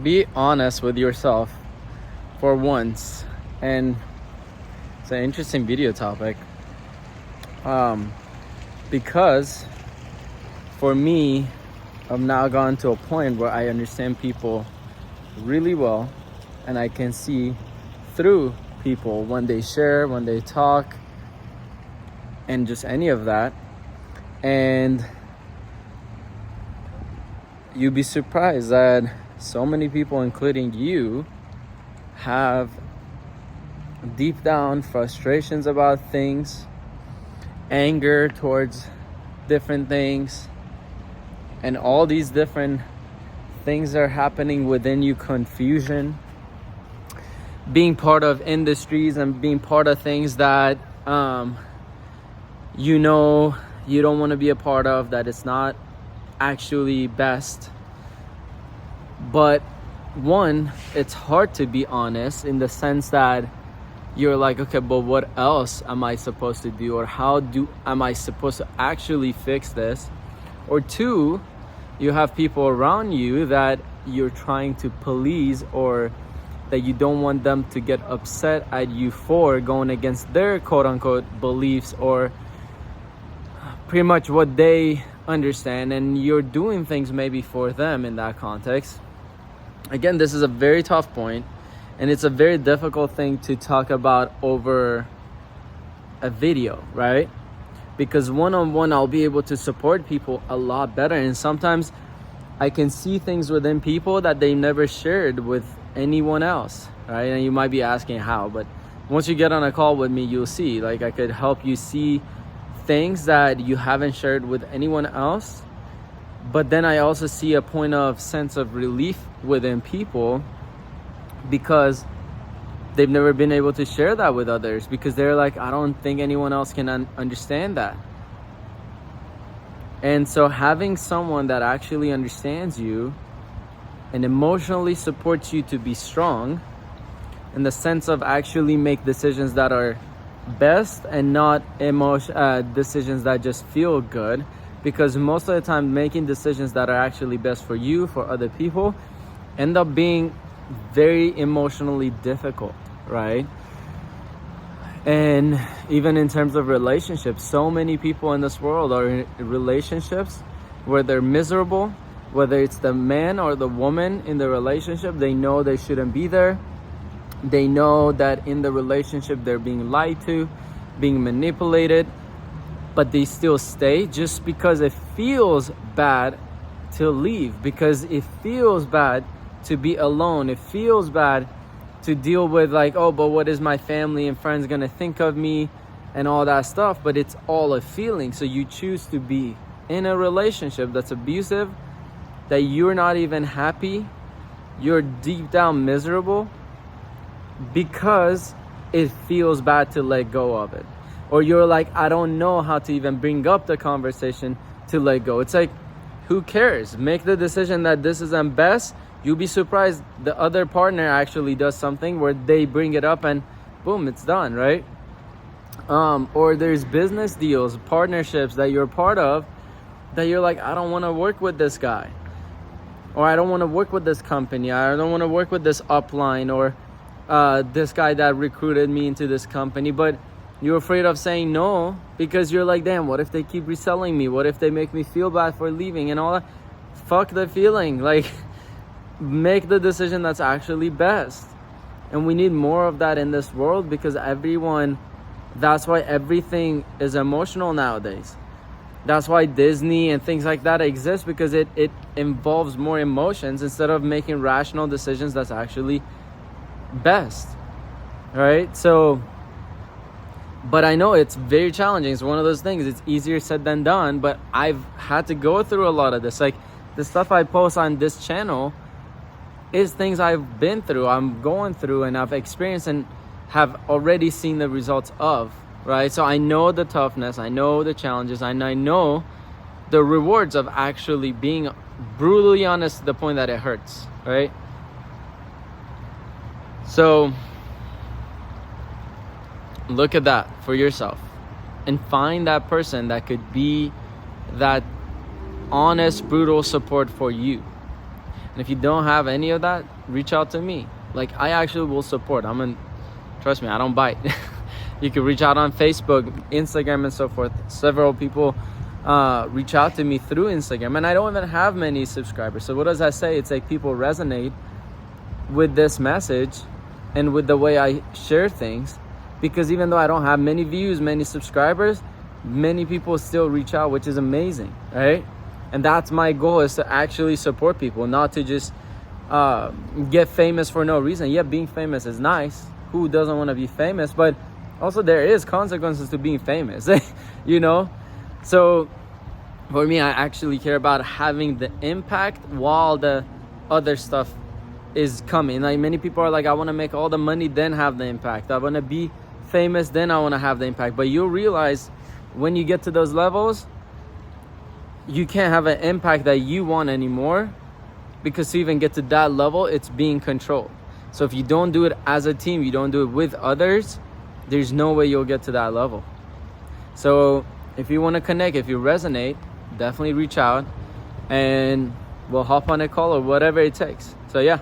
be honest with yourself for once. And it's an interesting video topic, because for me, I've now gone to a point where I understand people really well, and I can see through people when they share, when they talk, and just any of that. And you'd be surprised that so many people, including you, have deep down frustrations about things, anger towards different things, and all these different things are happening within you. Confusion, being part of industries and being part of things that you don't want to be a part of, that it's not actually best. But one, it's hard to be honest in the sense that you're like, okay, but what else am I supposed to do, or am I supposed to actually fix this? Or two, you have people around you that you're trying to please, or that you don't want them to get upset at you for going against their quote-unquote beliefs, or pretty much what they understand, and you're doing things maybe for them in that context. Again, this is a very tough point, and it's a very difficult thing to talk about over a video, right? Because one-on-one, I'll be able to support people a lot better, and sometimes I can see things within people that they never shared with anyone else, right? And you might be asking how, but once you get on a call with me, you'll see, like, I could help you see things that you haven't shared with anyone else. But then I also see a point of sense of relief within people, because they've never been able to share that with others, because they're like, I don't think anyone else can understand that. And so having someone that actually understands you and emotionally supports you to be strong, in the sense of actually make decisions that are best and not decisions that just feel good, because most of the time making decisions that are actually best for you, for other people, end up being very emotionally difficult, right? And even in terms of relationships, so many people in this world are in relationships where they're miserable, whether it's the man or the woman in the relationship. They know they shouldn't be there. They know that in the relationship they're being lied to, being manipulated, but they still stay just because it feels bad to leave, because it feels bad to be alone. It feels bad to deal with, like, oh, but what is my family and friends gonna think of me and all that stuff. But it's all a feeling. So you choose to be in a relationship that's abusive, that you're not even happy, you're deep down miserable, because it feels bad to let go of it. Or you're like, I don't know how to even bring up the conversation to let go. It's like, who cares? Make the decision that this isn't best. You'll be surprised the other partner actually does something where they bring it up and boom, it's done, right? Or there's business deals, partnerships that you're part of, that you're like, I don't want to work with this guy, or I don't want to work with this company, I don't want to work with this upline, or this guy that recruited me into this company. But you're afraid of saying no because you're like, damn, what if they keep reselling me? What if they make me feel bad for leaving and all that? Fuck the feeling. Like, make the decision that's actually best. And we need more of that in this world, because that's why everything is emotional nowadays. That's why Disney and things like that exist, because it involves more emotions instead of making rational decisions that's actually best, right? So, but I know it's very challenging. It's one of those things, it's easier said than done, but I've had to go through a lot of this. Like, the stuff I post on this channel is things I've been through, I'm going through, and I've experienced and have already seen the results of, right? So I know the toughness, I know the challenges, and I know the rewards of actually being brutally honest to the point that it hurts, right? So look at that for yourself and find that person that could be that honest, brutal support for you. And if you don't have any of that, reach out to me. Like, I actually will support. Trust me, I don't bite. You can reach out on Facebook, Instagram, and so forth. Several people reach out to me through Instagram, and I don't even have many subscribers. So what does that say? It's like people resonate with this message and with the way I share things, because even though I don't have many views, many subscribers, many people still reach out, which is amazing, right? And that's my goal, is to actually support people, not to just get famous for no reason. Yeah, being famous is nice. Who doesn't want to be famous? But also there is consequences to being famous, you know? So for me, I actually care about having the impact while the other stuff is coming. Like, many people are like, I want to make all the money, then have the impact. I want to be famous, then I want to have the impact. But you'll realize when you get to those levels, you can't have an impact that you want anymore, because to even get to that level, it's being controlled. So if you don't do it as a team, you don't do it with others, there's no way you'll get to that level. So if you want to connect, if you resonate, definitely reach out and we'll hop on a call or whatever it takes. So yeah.